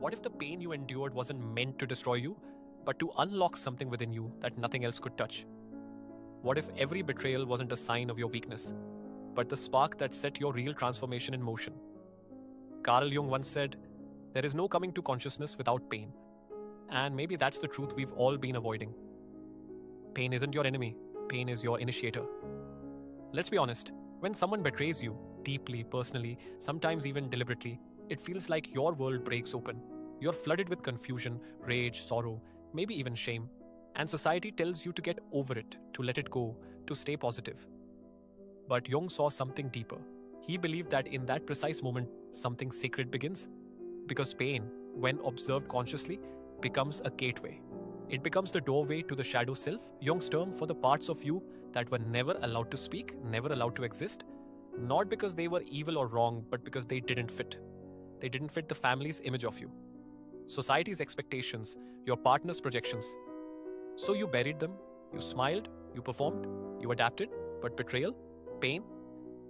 What if the pain you endured wasn't meant to destroy you, but to unlock something within you that nothing else could touch? What if every betrayal wasn't a sign of your weakness, but the spark that set your real transformation in motion? Carl Jung once said, "There is no coming to consciousness without pain." And maybe that's the truth we've all been avoiding. Pain isn't your enemy, pain is your initiator. Let's be honest, when someone betrays you, deeply, personally, sometimes even deliberately, it feels like your world breaks open. You're flooded with confusion, rage, sorrow, maybe even shame. And society tells you to get over it, to let it go, to stay positive. But Jung saw something deeper. He believed that in that precise moment, something sacred begins. Because pain, when observed consciously, becomes a gateway. It becomes the doorway to the shadow self, Jung's term for the parts of you that were never allowed to speak, never allowed to exist, not because they were evil or wrong, but because they didn't fit. They didn't fit the family's image of you, society's expectations, your partner's projections. So you buried them, you smiled, you performed, you adapted, but betrayal, pain,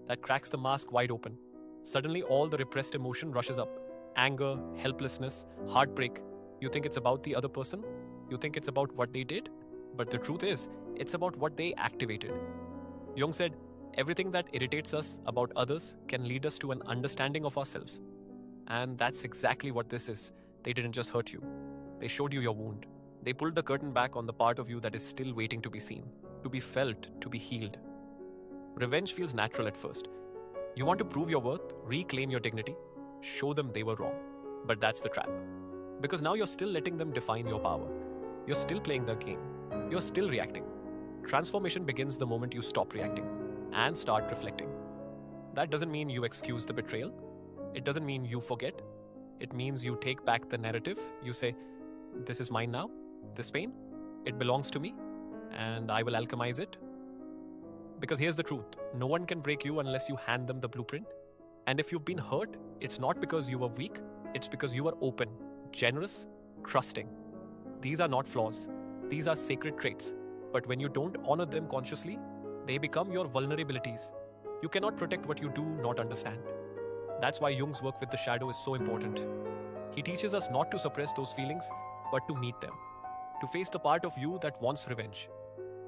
that cracks the mask wide open. Suddenly all the repressed emotion rushes up. Anger, helplessness, heartbreak. You think it's about the other person, you think it's about what they did, but the truth is, it's about what they activated. Jung said, everything that irritates us about others can lead us to an understanding of ourselves. And that's exactly what this is. They didn't just hurt you, they showed you your wound. They pulled the curtain back on the part of you that is still waiting to be seen, to be felt, to be healed. Revenge feels natural at first. You want to prove your worth, reclaim your dignity, show them they were wrong. But that's the trap. Because now you're still letting them define your power. You're still playing their game. You're still reacting. Transformation begins the moment you stop reacting and start reflecting. That doesn't mean you excuse the betrayal. It doesn't mean you forget. It means you take back the narrative. You say, this is mine now, this pain, it belongs to me, and I will alchemize it. Because here's the truth, no one can break you unless you hand them the blueprint. And if you've been hurt, it's not because you were weak, it's because you were open, generous, trusting. These are not flaws, these are sacred traits. But when you don't honor them consciously, they become your vulnerabilities. You cannot protect what you do not understand. That's why Jung's work with the shadow is so important. He teaches us not to suppress those feelings, but to meet them. To face the part of you that wants revenge.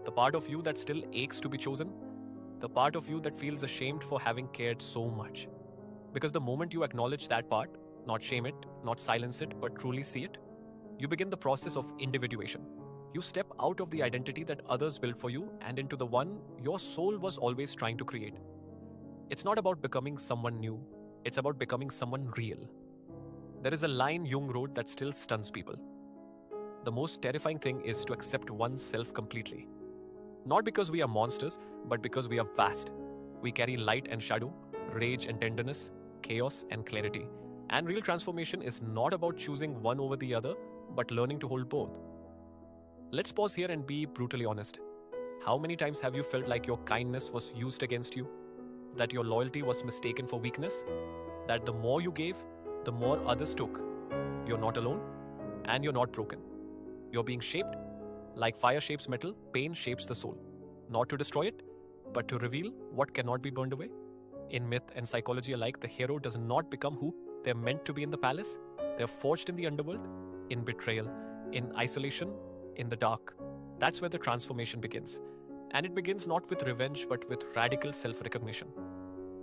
The part of you that still aches to be chosen. The part of you that feels ashamed for having cared so much. Because the moment you acknowledge that part, not shame it, not silence it, but truly see it, you begin the process of individuation. You step out of the identity that others built for you and into the one your soul was always trying to create. It's not about becoming someone new, it's about becoming someone real. There is a line Jung wrote that still stuns people. The most terrifying thing is to accept oneself completely. Not because we are monsters, but because we are vast. We carry light and shadow, rage and tenderness, chaos and clarity. And real transformation is not about choosing one over the other, but learning to hold both. Let's pause here and be brutally honest. How many times have you felt like your kindness was used against you? That your loyalty was mistaken for weakness? That the more you gave, the more others took? You're not alone, and you're not broken. You're being shaped. Like fire shapes metal, pain shapes the soul. Not to destroy it, but to reveal what cannot be burned away. In myth and psychology alike, the hero does not become who they're meant to be in the palace. They're forged in the underworld, in betrayal, in isolation, in the dark. That's where the transformation begins. And it begins not with revenge, but with radical self-recognition.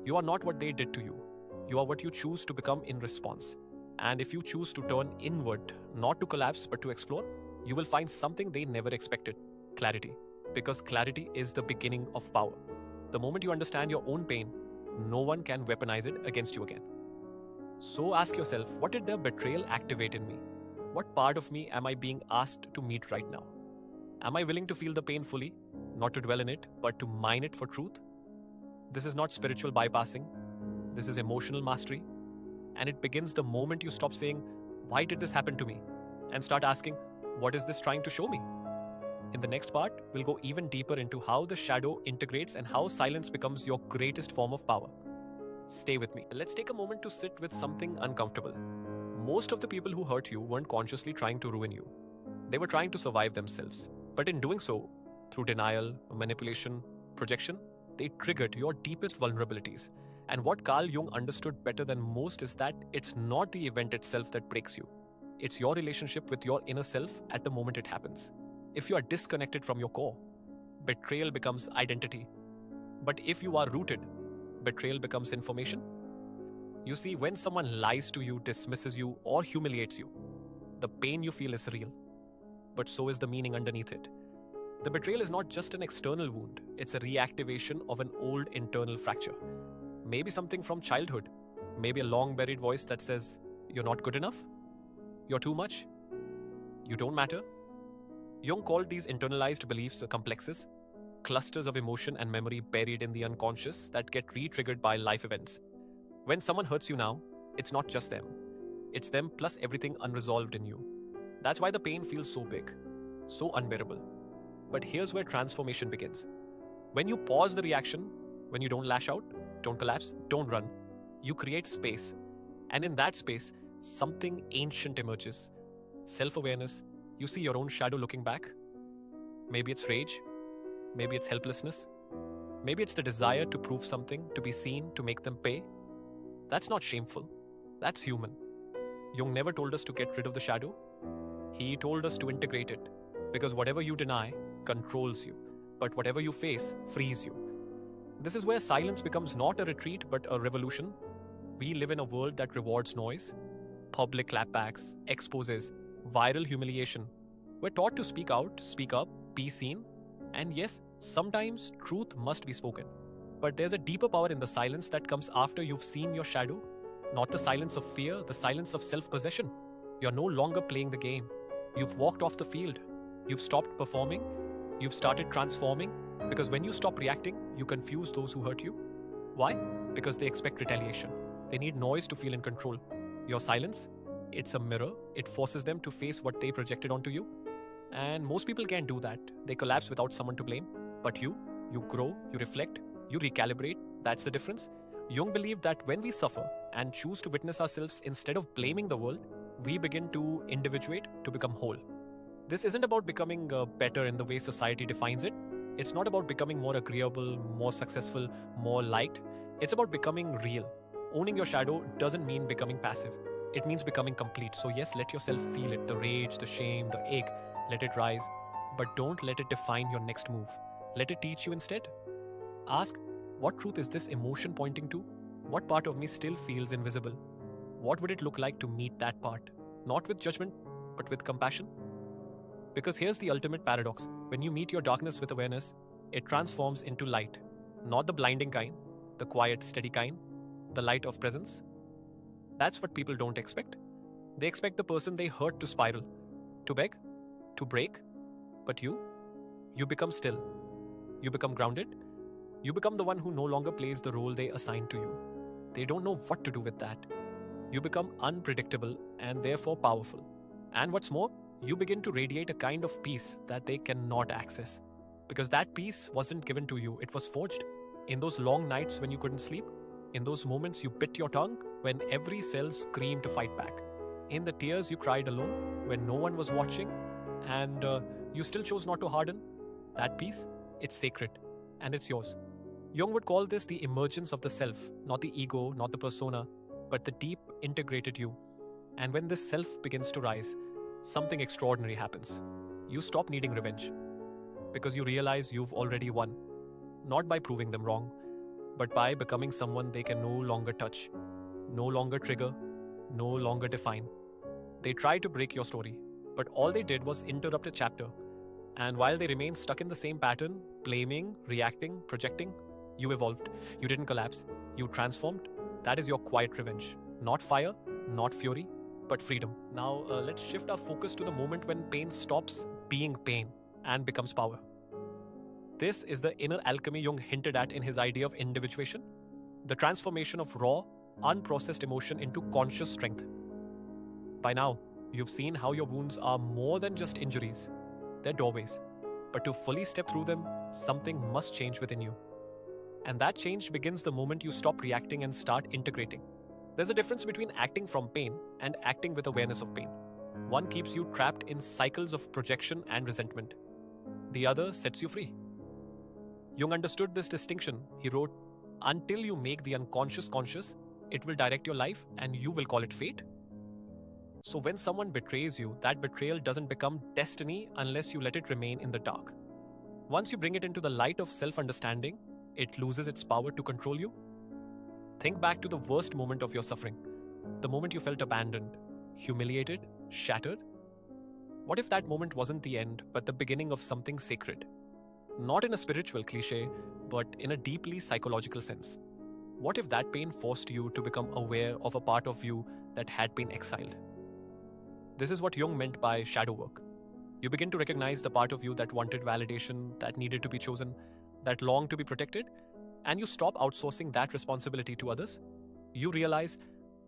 You are not what they did to you. You are what you choose to become in response. And if you choose to turn inward, not to collapse, but to explore, you will find something they never expected: clarity. Because clarity is the beginning of power. The moment you understand your own pain, no one can weaponize it against you again. So ask yourself, what did their betrayal activate in me? What part of me am I being asked to meet right now? Am I willing to feel the pain fully, not to dwell in it, but to mine it for truth? This is not spiritual bypassing. This is emotional mastery. And it begins the moment you stop saying, why did this happen to me? And start asking, what is this trying to show me? In the next part, we'll go even deeper into how the shadow integrates and how silence becomes your greatest form of power. Stay with me. Let's take a moment to sit with something uncomfortable. Most of the people who hurt you weren't consciously trying to ruin you. They were trying to survive themselves. But in doing so, through denial, manipulation, projection, they triggered your deepest vulnerabilities. And what Carl Jung understood better than most is that it's not the event itself that breaks you. It's your relationship with your inner self at the moment it happens. If you are disconnected from your core, betrayal becomes identity. But if you are rooted, betrayal becomes information. You see, when someone lies to you, dismisses you, or humiliates you, the pain you feel is real. But so is the meaning underneath it. The betrayal is not just an external wound, it's a reactivation of an old internal fracture. Maybe something from childhood, maybe a long buried voice that says, "You're not good enough, you're too much, you don't matter." Jung called these internalized beliefs complexes, clusters of emotion and memory buried in the unconscious that get re-triggered by life events. When someone hurts you now, it's not just them. It's them plus everything unresolved in you. That's why the pain feels so big, so unbearable. But here's where transformation begins. When you pause the reaction, when you don't lash out, don't collapse, don't run, you create space. And in that space, something ancient emerges. Self-awareness. You see your own shadow looking back. Maybe it's rage. Maybe it's helplessness. Maybe it's the desire to prove something, to be seen, to make them pay. That's not shameful. That's human. Jung never told us to get rid of the shadow. He told us to integrate it. Because whatever you deny controls you. But whatever you face frees you. This is where silence becomes not a retreat but a revolution. We live in a world that rewards noise, public clapbacks, exposes, viral humiliation. We're taught to speak out, speak up, be seen. And yes, sometimes truth must be spoken. But there's a deeper power in the silence that comes after you've seen your shadow. Not the silence of fear, the silence of self-possession. You're no longer playing the game. You've walked off the field. You've stopped performing. You've started transforming. Because when you stop reacting, you confuse those who hurt you. Why? Because they expect retaliation. They need noise to feel in control. Your silence, it's a mirror. It forces them to face what they projected onto you. And most people can't do that. They collapse without someone to blame. But you grow, you reflect, you recalibrate. That's the difference. Jung believed that when we suffer and choose to witness ourselves instead of blaming the world, we begin to individuate, to become whole. This isn't about becoming better in the way society defines it. It's not about becoming more agreeable, more successful, more liked. It's about becoming real. Owning your shadow doesn't mean becoming passive. It means becoming complete. So yes, let yourself feel it, the rage, the shame, the ache. Let it rise. But don't let it define your next move. Let it teach you instead. Ask, what truth is this emotion pointing to? What part of me still feels invisible? What would it look like to meet that part? Not with judgment, but with compassion? Because here's the ultimate paradox. When you meet your darkness with awareness, it transforms into light. Not the blinding kind, the quiet, steady kind, the light of presence. That's what people don't expect. They expect the person they hurt to spiral, to beg, to break. But you become still. You become grounded. You become the one who no longer plays the role they assigned to you. They don't know what to do with that. You become unpredictable and therefore powerful. And what's more, you begin to radiate a kind of peace that they cannot access. Because that peace wasn't given to you, it was forged. In those long nights when you couldn't sleep, in those moments you bit your tongue, when every cell screamed to fight back, in the tears you cried alone, when no one was watching, and you still chose not to harden, that peace, it's sacred, and it's yours. Jung would call this the emergence of the self, not the ego, not the persona, but the deep integrated you. And when this self begins to rise, something extraordinary happens. You stop needing revenge because you realize you've already won, not by proving them wrong, but by becoming someone they can no longer touch, no longer trigger, no longer define. They tried to break your story, but all they did was interrupt a chapter. And while they remained stuck in the same pattern, blaming, reacting, projecting, you evolved. You didn't collapse. You transformed. That is your quiet revenge. Not fire, not fury, but freedom. Now, let's shift our focus to the moment when pain stops being pain and becomes power. This is the inner alchemy Jung hinted at in his idea of individuation, the transformation of raw, unprocessed emotion into conscious strength. By now, you've seen how your wounds are more than just injuries. They're doorways. But to fully step through them, something must change within you. And that change begins the moment you stop reacting and start integrating. There's a difference between acting from pain and acting with awareness of pain. One keeps you trapped in cycles of projection and resentment. The other sets you free. Jung understood this distinction. He wrote, "Until you make the unconscious conscious, it will direct your life and you will call it fate." So when someone betrays you, that betrayal doesn't become destiny unless you let it remain in the dark. Once you bring it into the light of self understanding, it loses its power to control you. Think back to the worst moment of your suffering, the moment you felt abandoned, humiliated, shattered. What if that moment wasn't the end, but the beginning of something sacred? Not in a spiritual cliche, but in a deeply psychological sense. What if that pain forced you to become aware of a part of you that had been exiled? This is what Jung meant by shadow work. You begin to recognize the part of you that wanted validation, that needed to be chosen, that longed to be protected, and you stop outsourcing that responsibility to others. You realize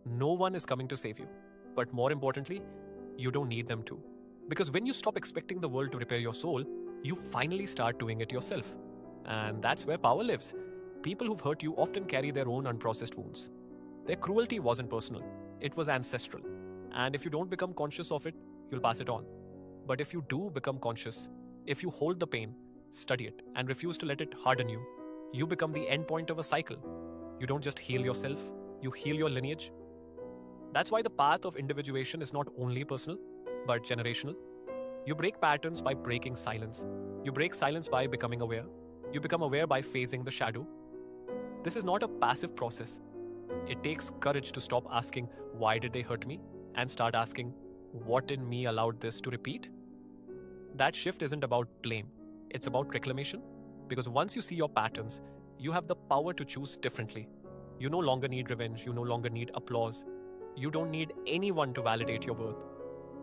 no one is coming to save you. But more importantly, you don't need them to. Because when you stop expecting the world to repair your soul, you finally start doing it yourself. And that's where power lives. People who've hurt you often carry their own unprocessed wounds. Their cruelty wasn't personal, it was ancestral. And if you don't become conscious of it, you'll pass it on. But if you do become conscious, if you hold the pain, study it, and refuse to let it harden you, you become the end point of a cycle. You don't just heal yourself, you heal your lineage. That's why the path of individuation is not only personal, but generational. You break patterns by breaking silence. You break silence by becoming aware. You become aware by facing the shadow. This is not a passive process. It takes courage to stop asking, why did they hurt me? And start asking, what in me allowed this to repeat? That shift isn't about blame. It's about reclamation. Because once you see your patterns, you have the power to choose differently. You no longer need revenge. You no longer need applause. You don't need anyone to validate your worth.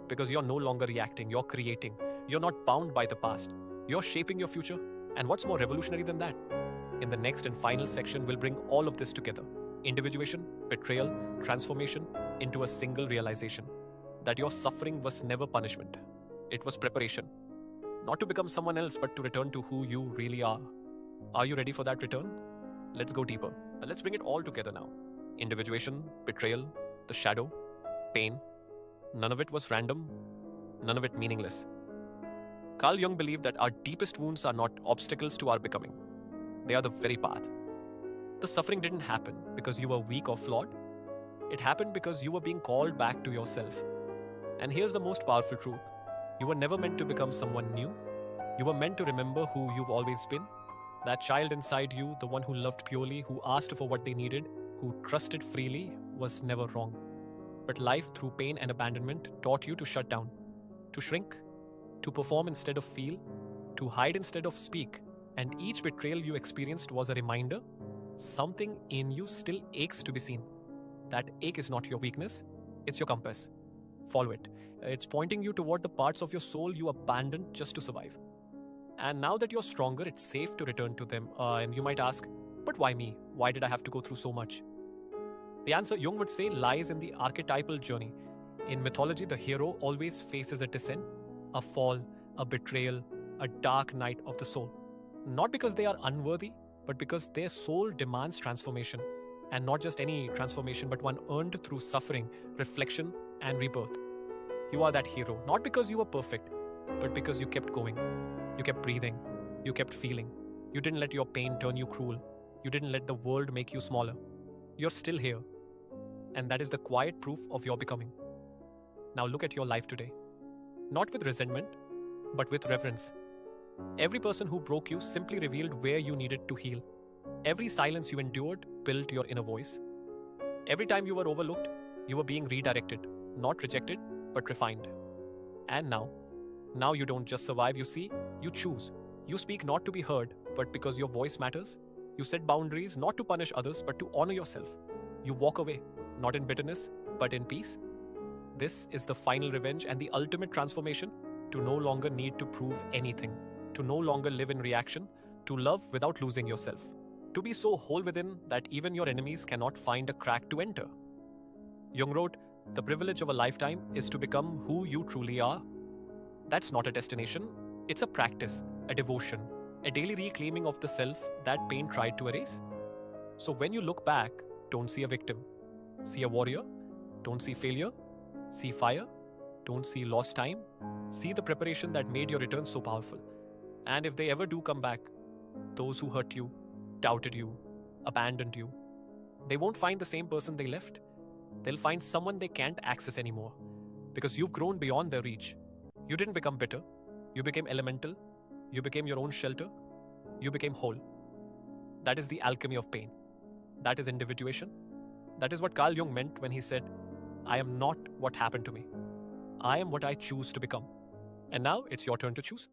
Because you're no longer reacting, you're creating. You're not bound by the past. You're shaping your future. And what's more revolutionary than that? In the next and final section, we'll bring all of this together. Individuation, betrayal, transformation into a single realization. That your suffering was never punishment. It was preparation. Not to become someone else, but to return to who you really are. Are you ready for that return? Let's go deeper. Let's bring it all together now. Individuation, betrayal, the shadow, pain. None of it was random. None of it meaningless. Carl Jung believed that our deepest wounds are not obstacles to our becoming. They are the very path. The suffering didn't happen because you were weak or flawed. It happened because you were being called back to yourself. And here's the most powerful truth. You were never meant to become someone new. You were meant to remember who you've always been. That child inside you, the one who loved purely, who asked for what they needed, who trusted freely, was never wrong. But life, through pain and abandonment, taught you to shut down, to shrink, to perform instead of feel, to hide instead of speak. And each betrayal you experienced was a reminder something in you still aches to be seen. That ache is not your weakness, it's your compass. Follow it. It's pointing you toward the parts of your soul you abandoned just to survive. And now that you're stronger, it's safe to return to them. And you might ask, but why me? Why did I have to go through so much? The answer, Jung would say, lies in the archetypal journey. In mythology, the hero always faces a descent, a fall, a betrayal, a dark night of the soul. Not because they are unworthy, but because their soul demands transformation. And not just any transformation, but one earned through suffering, reflection, and rebirth. You are that hero, not because you were perfect, but because you kept going. You kept breathing. You kept feeling. You didn't let your pain turn you cruel. You didn't let the world make you smaller. You're still here. And that is the quiet proof of your becoming. Now look at your life today. Not with resentment, but with reverence. Every person who broke you simply revealed where you needed to heal. Every silence you endured built your inner voice. Every time you were overlooked, you were being redirected, not rejected, but refined. And now you don't just survive, you see, you choose. You speak not to be heard, but because your voice matters. You set boundaries not to punish others, but to honor yourself. You walk away, not in bitterness, but in peace. This is the final revenge and the ultimate transformation, to no longer need to prove anything, to no longer live in reaction, to love without losing yourself, to be so whole within that even your enemies cannot find a crack to enter. Jung wrote, the privilege of a lifetime is to become who you truly are. That's not a destination, it's a practice, a devotion, a daily reclaiming of the self that pain tried to erase. So when you look back, don't see a victim. See a warrior. Don't see failure. See fire. Don't see lost time. See the preparation that made your return so powerful. And if they ever do come back, those who hurt you, doubted you, abandoned you, they won't find the same person they left. They'll find someone they can't access anymore. because you've grown beyond their reach. You didn't become bitter, you became elemental, you became your own shelter, you became whole. That is the alchemy of pain. That is individuation. That is what Carl Jung meant when he said, I am not what happened to me. I am what I choose to become. And now it's your turn to choose.